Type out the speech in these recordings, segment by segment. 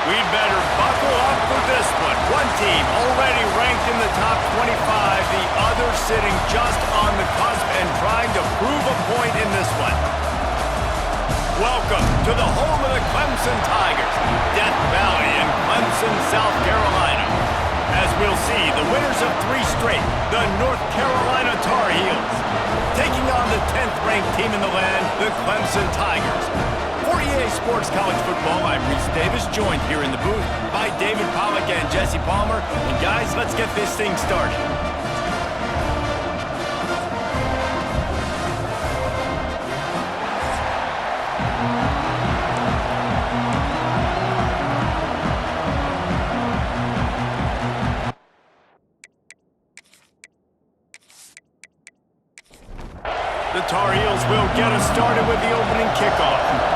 We'd better buckle up for this one. One team already ranked in the top 25, the other sitting just on the cusp and trying to prove a point in this one. Welcome to the home of the Clemson Tigers, Death Valley in Clemson, South Carolina. As we'll see, the winners of 3 straight, the North Carolina Tar Heels, taking on the 10th-ranked team in the land, the Clemson Tigers. For EA Sports College Football, I'm Reese Davis, joined here in the booth by David Pollack and Jesse Palmer. And guys, let's get this thing started. The Tar Heels will get us started with the opening kickoff.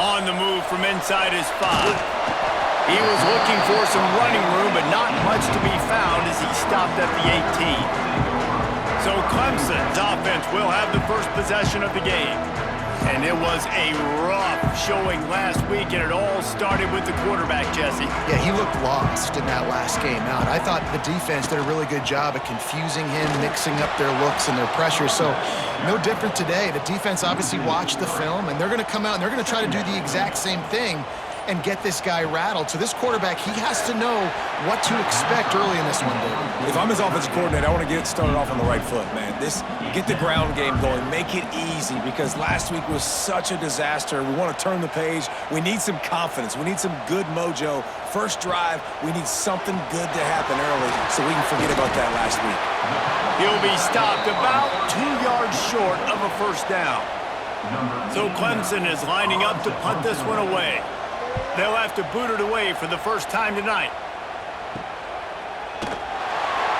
On the move from inside his 5. He was looking for some running room, but not much to be found as he stopped at the 18. So Clemson's offense will have the first possession of the game. And it was a rough showing last week, and it all started with the quarterback, Jesse. Yeah, he looked lost in that last game out. I thought the defense did a really good job of confusing him, mixing up their looks and their pressure. So no different today. The defense obviously watched the film, and they're going to come out and they're going to try to do the exact same thing and get this guy rattled. So this quarterback, he has to know what to expect early in this one, David. If I'm his offensive coordinator, I want to get started off on the right foot, man. Get the ground game going. Make it easy, because last week was such a disaster. We want to turn the page. We need some confidence. We need some good mojo. First drive, we need something good to happen early so we can forget about that last week. He'll be stopped about 2 yards short of a first down. So Clemson is lining up to punt this one away. They'll have to boot it away for the first time tonight.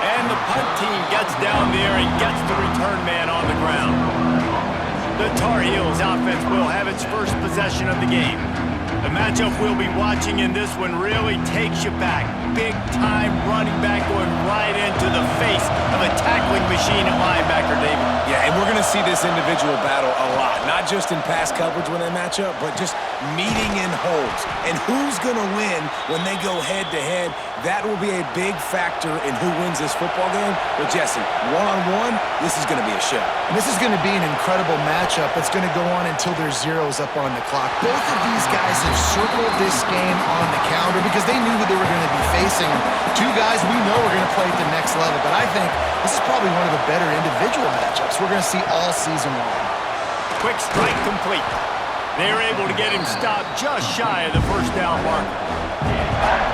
And the punt team gets down there and gets the return man on the ground. The Tar Heels offense will have its first possession of the game. The matchup we'll be watching in this one really takes you back. Big-time running back going right into the face of a tackling machine at linebacker, David. Yeah, and we're going to see this individual battle a lot. Not just in pass coverage when they match up, but just meeting in holes. And who's going to win when they go head-to-head? That will be a big factor in who wins this football game. But, Jesse, one-on-one, this is going to be a show. And this is going to be an incredible matchup that's going to go on until there's zeros up on the clock. Both of these guys have circled this game on the calendar because they knew who they were going to be facing. 2 guys we know are going to play at the next level. But I think this is probably one of the better individual matchups we're going to see all season long. Quick strike complete. They were able to get him stopped just shy of the first down marker.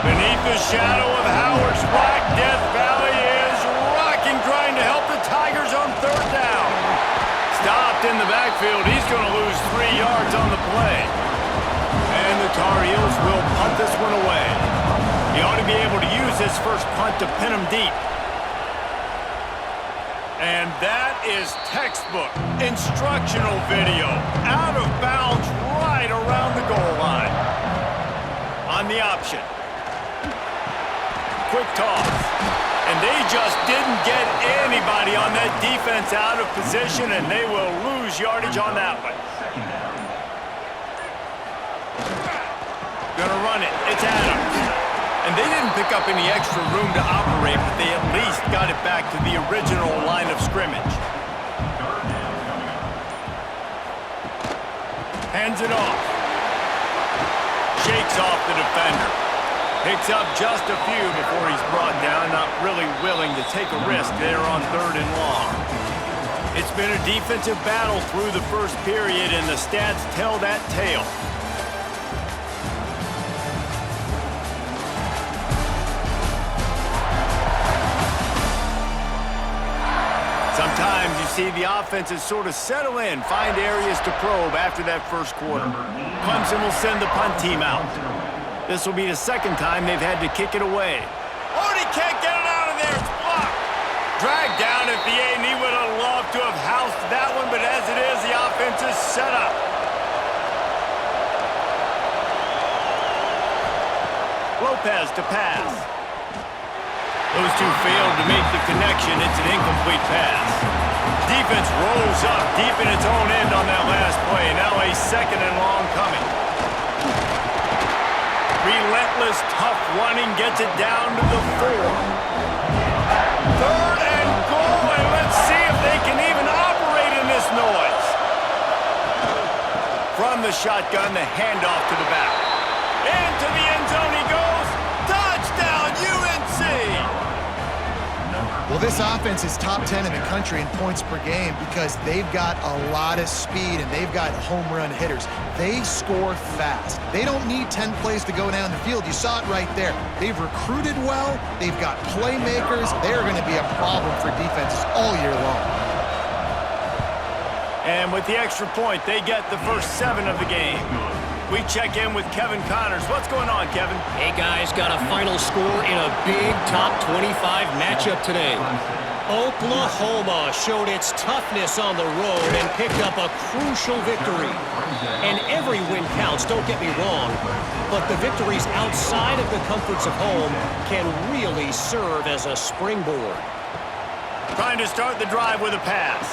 Beneath the shadow of Howard's Rock, Death Valley is rocking, trying to help the Tigers on 3rd down. Stopped in the backfield. He's going to lose 3 yards on the play. And the Tar Heels will punt this one away. He ought to be able to use this first punt to pin him deep. And that is textbook instructional video. Out of bounds right around the goal line. On the option. Quick toss. And they just didn't get anybody on that defense out of position, and they will lose yardage on that one. Gonna run it. It's Adams. And they didn't pick up any extra room to operate, but they at least got it back to the original line of scrimmage. Hands it off. Shakes off the defender. Picks up just a few before he's brought down, not really willing to take a risk there on 3rd and long. It's been a defensive battle through the first period, and the stats tell that tale. Sometimes you see the offenses sort of settle in, find areas to probe after that first quarter. Clemson will send the punt team out. This will be the 2nd time they've had to kick it away. Oh, he can't get it out of there. It's blocked. Dragged down at the A, and he would have loved to have housed that one, but as it is, the offense is set up. Lopez to pass. Those two failed to make the connection. It's an incomplete pass. Defense rolls up deep in its own end on that last play. Now a second and long coming. Relentless, tough running gets it down to the 4. Third and goal, and let's see if they can even operate in this noise. From the shotgun, the handoff to the back. Into the end zone he goes. Touchdown, UNC! Well, this offense is top 10 in the country in points per game because they've got a lot of speed and they've got home run hitters. They score fast. They don't need 10 plays to go down the field. You saw it right there. They've recruited well. They've got playmakers. They're going to be a problem for defenses all year long. And with the extra point, they get the first 7 of the game. We check in with Kevin Connors. What's going on, Kevin? Hey, guys, got a final score in a big top 25 matchup today. Oklahoma showed its toughness on the road and picked up a crucial victory. And every win counts, don't get me wrong, but the victories outside of the comforts of home can really serve as a springboard. Trying to start the drive with a pass.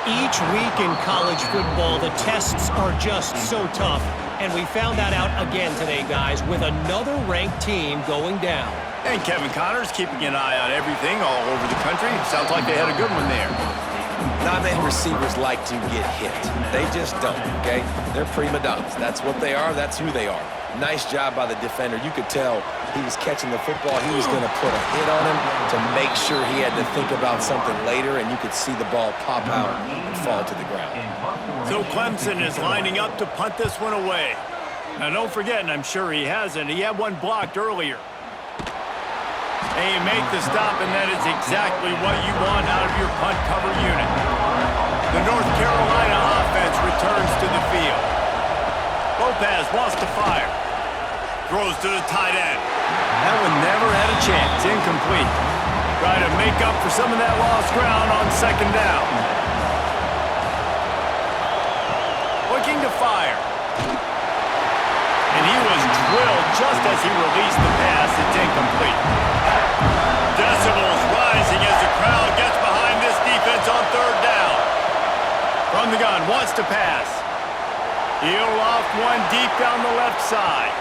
Each week in college football, the tests are just so tough, and we found that out again today, guys, with another ranked team going down. And Kevin Connors keeping an eye on everything all over the country. Sounds like they had a good one there. Not many receivers like to get hit. They just don't, okay? They're prima donnas. That's what they are. That's who they are. Nice job by the defender. You could tell he was catching the football. He was going to put a hit on him to make sure he had to think about something later, and you could see the ball pop out and fall to the ground. So Clemson is lining up to punt this one away. Now, don't forget, and I'm sure he hasn't, he had one blocked earlier. And you make the stop, and that is exactly what you want out of your punt cover unit. The North Carolina offense returns to the field. Lopez wants to fire. Throws to the tight end. That one never had a chance. Incomplete. Try to make up for some of that lost ground on second down. Looking to fire. And he was drilled just as he released the pass. It's incomplete. Decibels rising as the crowd gets behind this defense on third down. From the gun, wants to pass. He'll loft one deep down the left side.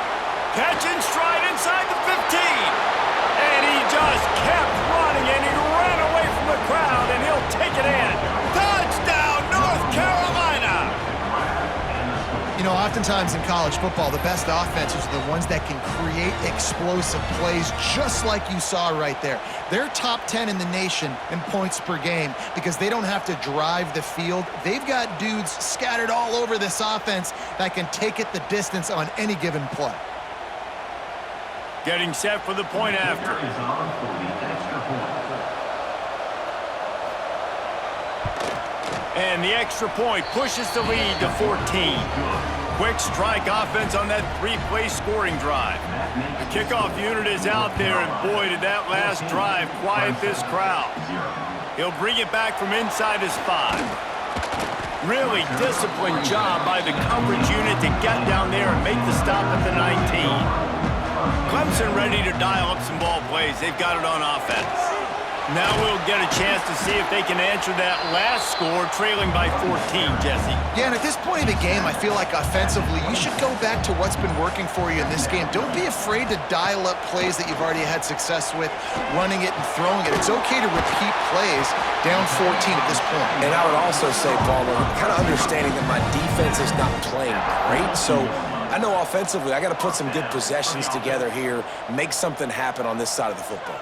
Catch and stride inside the 15. And he just kept running, and he ran away from the crowd, and he'll take it in. Touchdown, North Carolina! You know, oftentimes in college football, the best offenses are the ones that can create explosive plays just like you saw right there. They're top 10 in the nation in points per game because they don't have to drive the field. They've got dudes scattered all over this offense that can take it the distance on any given play. Getting set for the point after. And the extra point pushes the lead to 14. Quick strike offense on that 3-play scoring drive. The kickoff unit is out there, and boy, did that last drive quiet this crowd. He'll bring it back from inside his 5. Really disciplined job by the coverage unit to get down there and make the stop at the 19. Clemson ready to dial up some ball plays. They've got it on offense. Now we'll get a chance to see if they can answer that last score, trailing by 14, Jesse. Yeah, and at this point of the game, I feel like offensively, you should go back to what's been working for you in this game. Don't be afraid to dial up plays that you've already had success with, running it and throwing it. It's okay to repeat plays down 14 at this point. And I would also say, Paul, kind of understanding that my defense is not playing great, so I know offensively I got to put some good possessions together here, make something happen on this side of the football.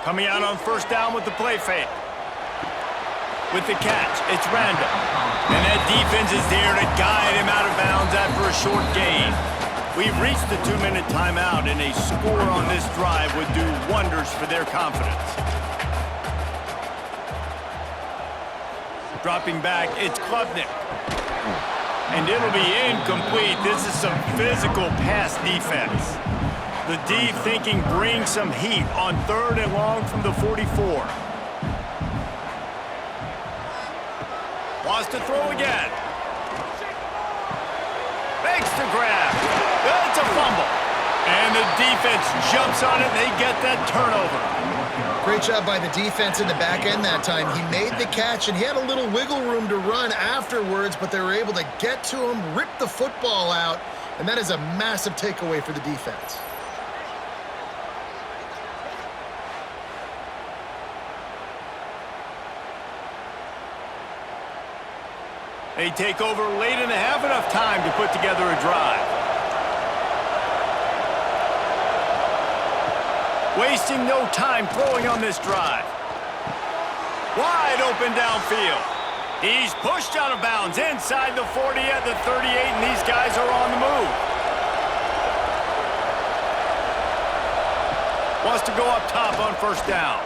Coming out on first down with the play fake. With the catch, it's Randall. And that defense is there to guide him out of bounds after a short gain. We've reached the 2-minute timeout, and a score on this drive would do wonders for their confidence. Dropping back, it's Klubnik. And it'll be incomplete. This is some physical pass defense. The D thinking bring some heat on third and long from the 44. Wants to throw again. Makes the grab. It's a fumble. And the defense jumps on it, and they get that turnover. Great job by the defense in the back end that time. He made the catch, and he had a little wiggle room to run afterwards, but they were able to get to him, rip the football out, and that is a massive takeaway for the defense. They take over late in the half, enough time to put together a drive. Wasting no time throwing on this drive. Wide open downfield. He's pushed out of bounds inside the 40 at the 38, and these guys are on the move. Wants to go up top on first down.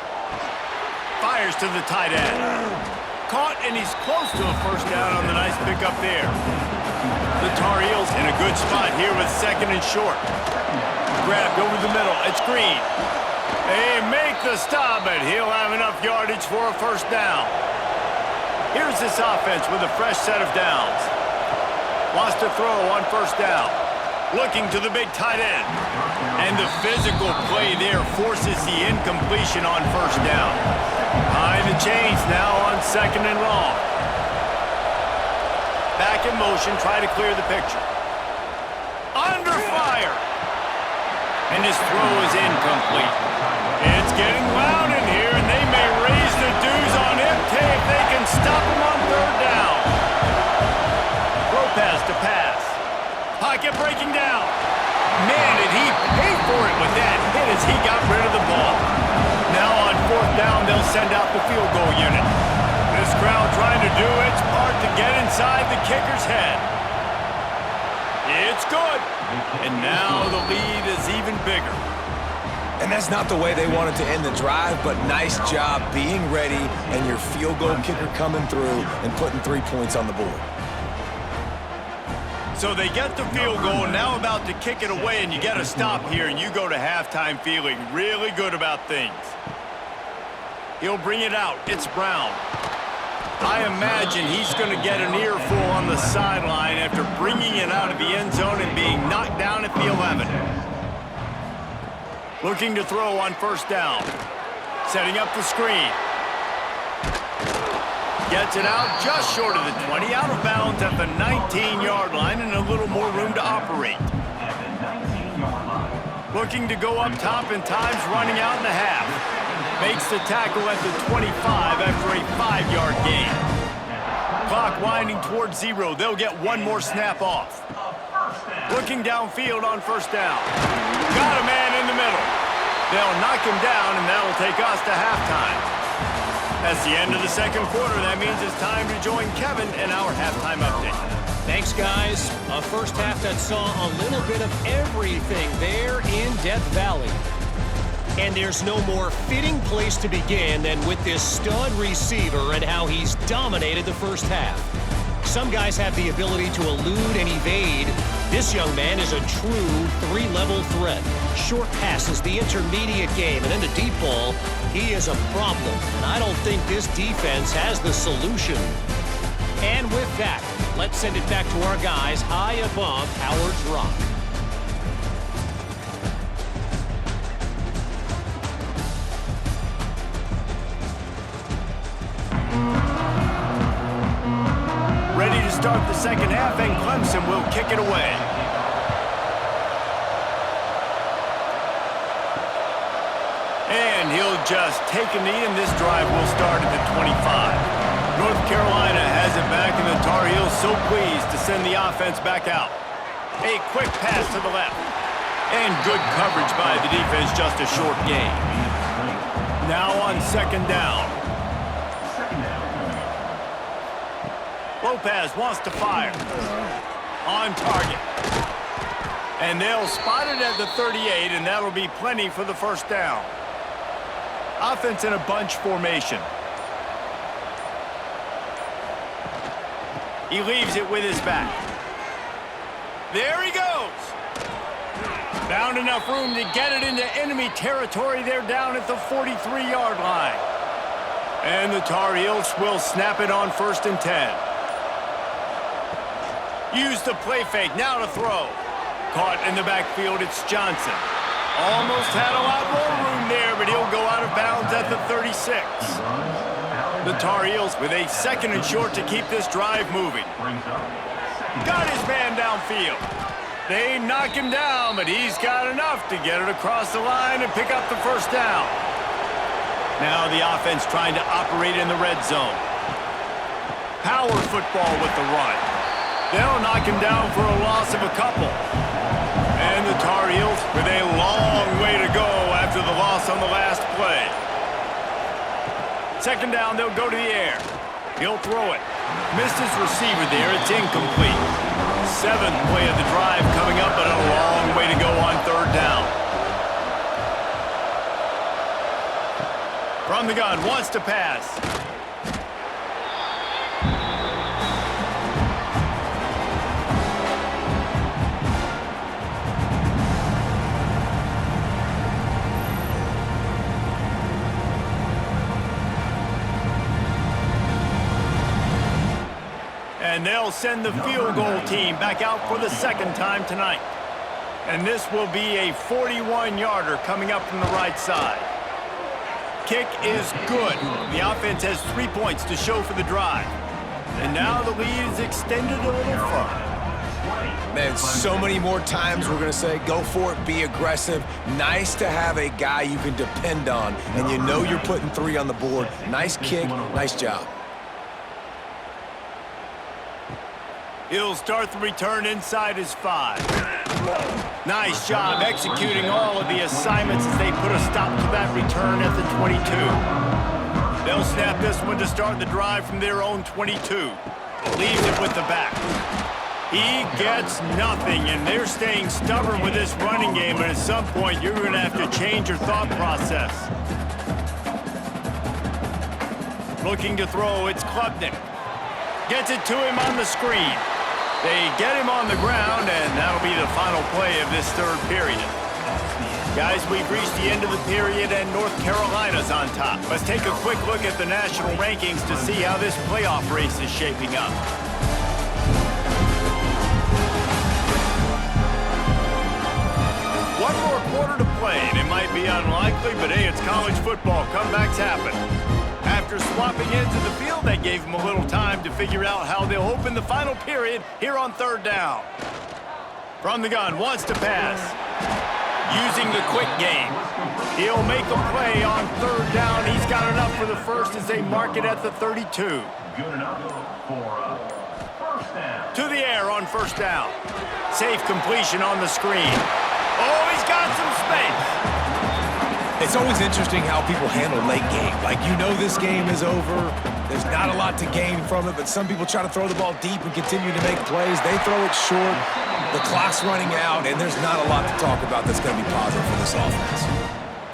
Fires to the tight end. Caught, and he's close to a first down on the nice pickup there. The Tar Heels in a good spot here with second and short. Grabbed over the middle. It's Green. They make the stop, but he'll have enough yardage for a first down. Here's this offense with a fresh set of downs. Wants to throw on first down. Looking to the big tight end. And the physical play there forces the incompletion on first down. High the chains now on second and long. Back in motion, try to clear the picture. Under fire. And his throw is incomplete. It's getting loud in here, and they may raise the dues on MT if they can stop him on third down. Lopez to pass. Pocket breaking down. Man, did he pay for it with that hit as he got rid of the ball. Now on fourth down, they'll send out the field goal unit. This crowd trying to do its part to get inside the kicker's head. It's good. And now the lead is even bigger. And that's not the way they wanted to end the drive, but nice job being ready and your field goal kicker coming through and putting 3 points on the board. So they get the field goal, now about to kick it away, and you get a stop here, and you go to halftime feeling really good about things. He'll bring it out. It's Brown. I imagine he's going to get an earful on the sideline after bringing it out of the end zone and being knocked down at the 11. Looking to throw on first down. Setting up the screen. Gets it out just short of the 20, out of bounds at the 19-yard line, and a little more room to operate. Looking to go up top, and time's running out in the half. Makes the tackle at the 25 after a 5-yard gain. Clock winding towards 0. They'll get one more snap off. Looking downfield on first down. Got a man in the middle. They'll knock him down, and that'll take us to halftime. That's the end of the second quarter. That means it's time to join Kevin in our halftime update. Thanks, guys. A first half that saw a little bit of everything there in Death Valley. And there's no more fitting place to begin than with this stud receiver and how he's dominated the first half. Some guys have the ability to elude and evade. This young man is a true three-level threat. Short passes, the intermediate game, and then the deep ball, he is a problem. And I don't think this defense has the solution. And with that, let's send it back to our guys high above Howard's Rock. Ready to start the second half, and Clemson will kick it away. And he'll just take a knee, and this drive will start at the 25. North Carolina has it back, and the Tar Heels so pleased to send the offense back out. A quick pass to the left. And good coverage by the defense, just a short gain. Now on second down. Lopez wants to fire. On target. And they'll spot it at the 38, and that'll be plenty for the first down. Offense in a bunch formation. He leaves it with his back. There he goes. Found enough room to get it into enemy territory. They're down at the 43-yard line. And the Tar Heels will snap it on 1st and 10. Use the play fake, now to throw. Caught in the backfield, it's Johnson. Almost had a lot more room there, but he'll go out of bounds at the 36. The Tar Heels with a 2nd and short to keep this drive moving. Got his man downfield. They knock him down, but he's got enough to get it across the line and pick up the first down. Now the offense trying to operate in the red zone. Power football with the run. They'll knock him down for a loss of a couple. And the Tar Heels with a long way to go after the loss on the last play. 2nd down, they'll go to the air. He'll throw it. Missed his receiver there. It's incomplete. 7th play of the drive coming up, but a long way to go on 3rd down. From the gun, wants to pass. And they'll send the field goal team back out for the 2nd time tonight. And this will be a 41-yarder coming up from the right side. Kick is good. The offense has 3 points to show for the drive. And now the lead is extended a little further. Man, so many more times we're going to say, go for it, be aggressive. Nice to have a guy you can depend on, and you know you're putting 3 on the board. Nice kick, nice job. He'll start the return inside his 5. Nice job executing all of the assignments as they put a stop to that return at the 22. They'll snap this one to start the drive from their own 22. Leaves it with the back. He gets nothing, and they're staying stubborn with this running game, but at some point you're going to have to change your thought process. Looking to throw, it's Klubnik. Gets it to him on the screen. They get him on the ground, and that'll be the final play of this 3rd period. Guys, we've reached the end of the period, and North Carolina's on top. Let's take a quick look at the national rankings to see how this playoff race is shaping up. One more quarter to play, and it might be unlikely, but hey, it's college football. Comebacks happen. After swapping ends of the field, that gave them a little time to figure out how they'll open the final period here on 3rd down. From the gun, wants to pass. Using the quick game. He'll make a play on 3rd down. He's got enough for the first as they mark it at the 32. Good enough for first down. To the air on 1st down. Safe completion on the screen. Oh, he's got some space. It's always interesting how people handle late game. Like, you know this game is over. There's not a lot to gain from it, but some people try to throw the ball deep and continue to make plays. They throw it short. The clock's running out, and there's not a lot to talk about that's going to be positive for this offense.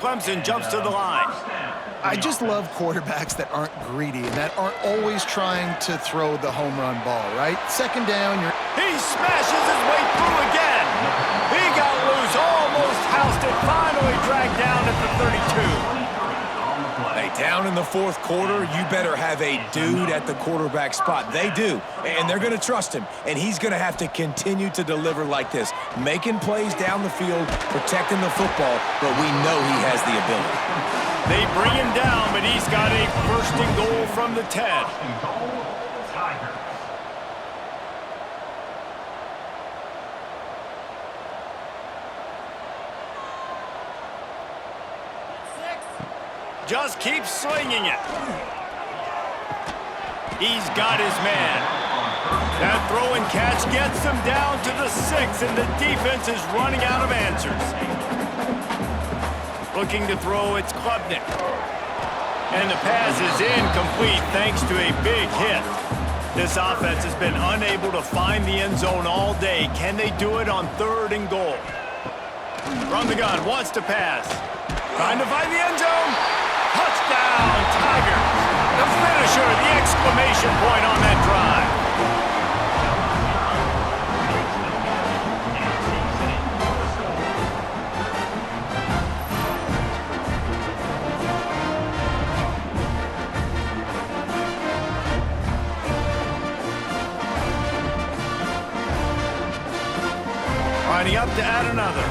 Clemson jumps to the line. I just love quarterbacks that aren't greedy and that aren't always trying to throw the home run ball, right? 2nd down, He smashes his way through again. He got loose, almost housed it, finally dragged down at the 32. Hey, down in the 4th quarter, you better have a dude at the quarterback spot. They do, and they're going to trust him, and he's going to have to continue to deliver like this, making plays down the field, protecting the football, but we know he has the ability. They bring him down, but he's got a 1st and goal from the 10. Just keeps slinging it. He's got his man. That throw and catch gets them down to the 6, and the defense is running out of answers. Looking to throw, it's Klubnik. And the pass is incomplete thanks to a big hit. This offense has been unable to find the end zone all day. Can they do it on 3rd and goal? From the gun, wants to pass. Trying to find the end zone. Touchdown, Tigers. The finisher, the exclamation point on that drive. Lining up to add another.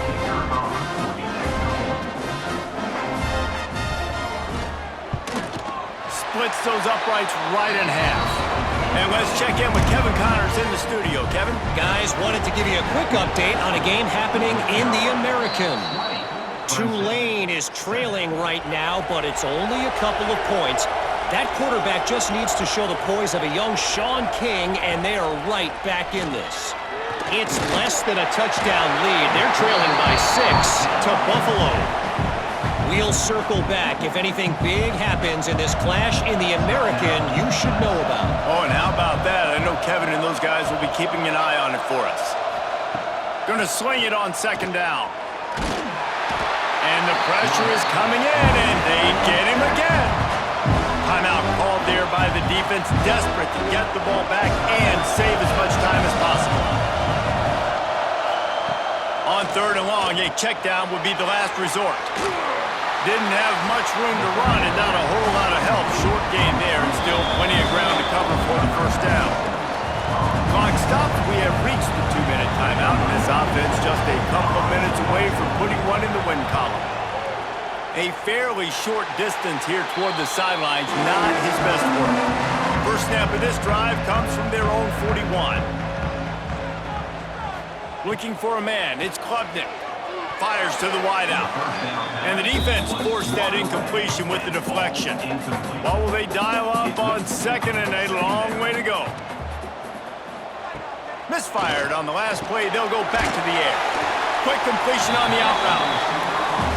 splits those uprights right in half. And let's check in with Kevin Connors in the studio. Kevin? Guys, wanted to give you a quick update on a game happening in the American. Tulane is trailing right now, but it's only a couple of points. That quarterback just needs to show the poise of a young Sean King, and they are right back in this. It's less than a touchdown lead. They're trailing by 6 to Buffalo. We'll circle back if anything big happens in this clash in the American you should know about. Oh, and how about that? I know Kevin and those guys will be keeping an eye on it for us. Gonna swing it on second down. And the pressure is coming in, and they get him again. Timeout called there by the defense, desperate to get the ball back and save as much time as possible. On third and long, a check down would be the last resort. Didn't have much room to run and not a whole lot of help. Short gain there and still plenty of ground to cover for the first down. Clock stops. We have reached the 2-minute timeout, and this offense just a couple of minutes away from putting one in the win column. A fairly short distance here toward the sidelines, not his best work. First snap of this drive comes from their own 41. Looking for a man, it's Klubnik. Fires to the wideout. And the defense forced that incompletion with the deflection. What will they dial up on second and a long way to go? Misfired on the last play, they'll go back to the air. Quick completion on the out route.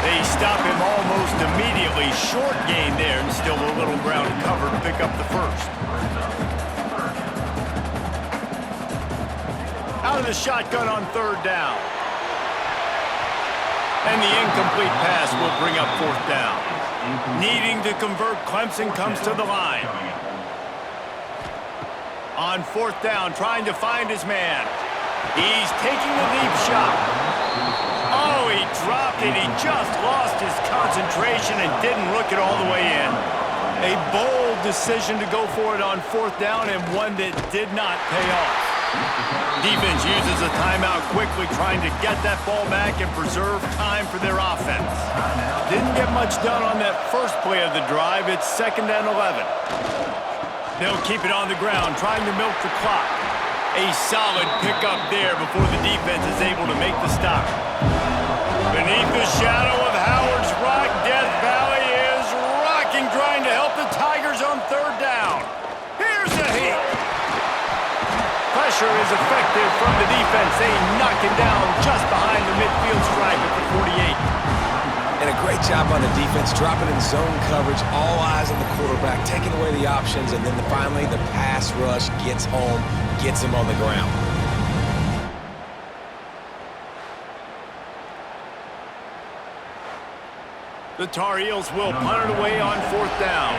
They stop him almost immediately. Short gain there and still a little ground to cover to pick up the first. Out of the shotgun on third down. And the incomplete pass will bring up fourth down. Needing to convert, Clemson comes to the line. On fourth down, trying to find his man. He's taking the deep shot. Oh, he dropped it. He just lost his concentration and didn't look it all the way in. A bold decision to go for it on fourth down and one that did not pay off. Defense uses a timeout quickly, trying to get that ball back and preserve time for their offense. Didn't get much done on that first play of the drive. It's 2nd and 11. They'll keep it on the ground, trying to milk the clock. A solid pickup there before the defense is able to make the stop. Beneath the shadow of Howard's Rock, Death Valley is rocking, trying to help the Tigers on third down. Here's the hit. Pressure is effective from the defense. They knock him down just behind the midfield stripe at the 48. And a great job on the defense, dropping in zone coverage, all eyes on the quarterback, taking away the options, and then finally the pass rush gets home, gets him on the ground. The Tar Heels will punt it away on fourth down.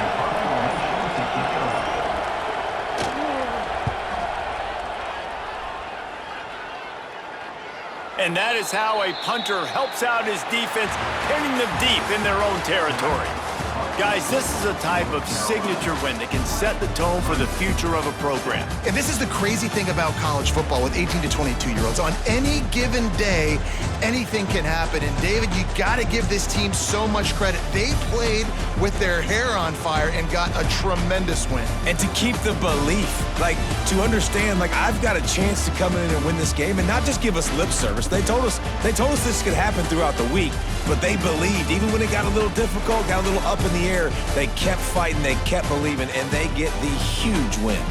And that is how a punter helps out his defense, pinning them deep in their own territory. Guys, this is a type of signature win that can set the tone for the future of a program. And this is the crazy thing about college football with 18 to 22-year-olds. On any given day, anything can happen. And David, you got to give this team so much credit. They played with their hair on fire and got a tremendous win. And to keep the belief, to understand, I've got a chance to come in and win this game and not just give us lip service. They told us this could happen throughout the week, but they believed. Even when it got a little difficult, got a little up in the air, they kept fighting, they kept believing, and they get the huge win.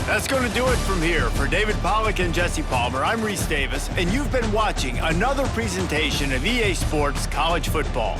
That's going to do it from here. For David Pollack and Jesse Palmer, I'm Reese Davis, and you've been watching another presentation of EA Sports College Football.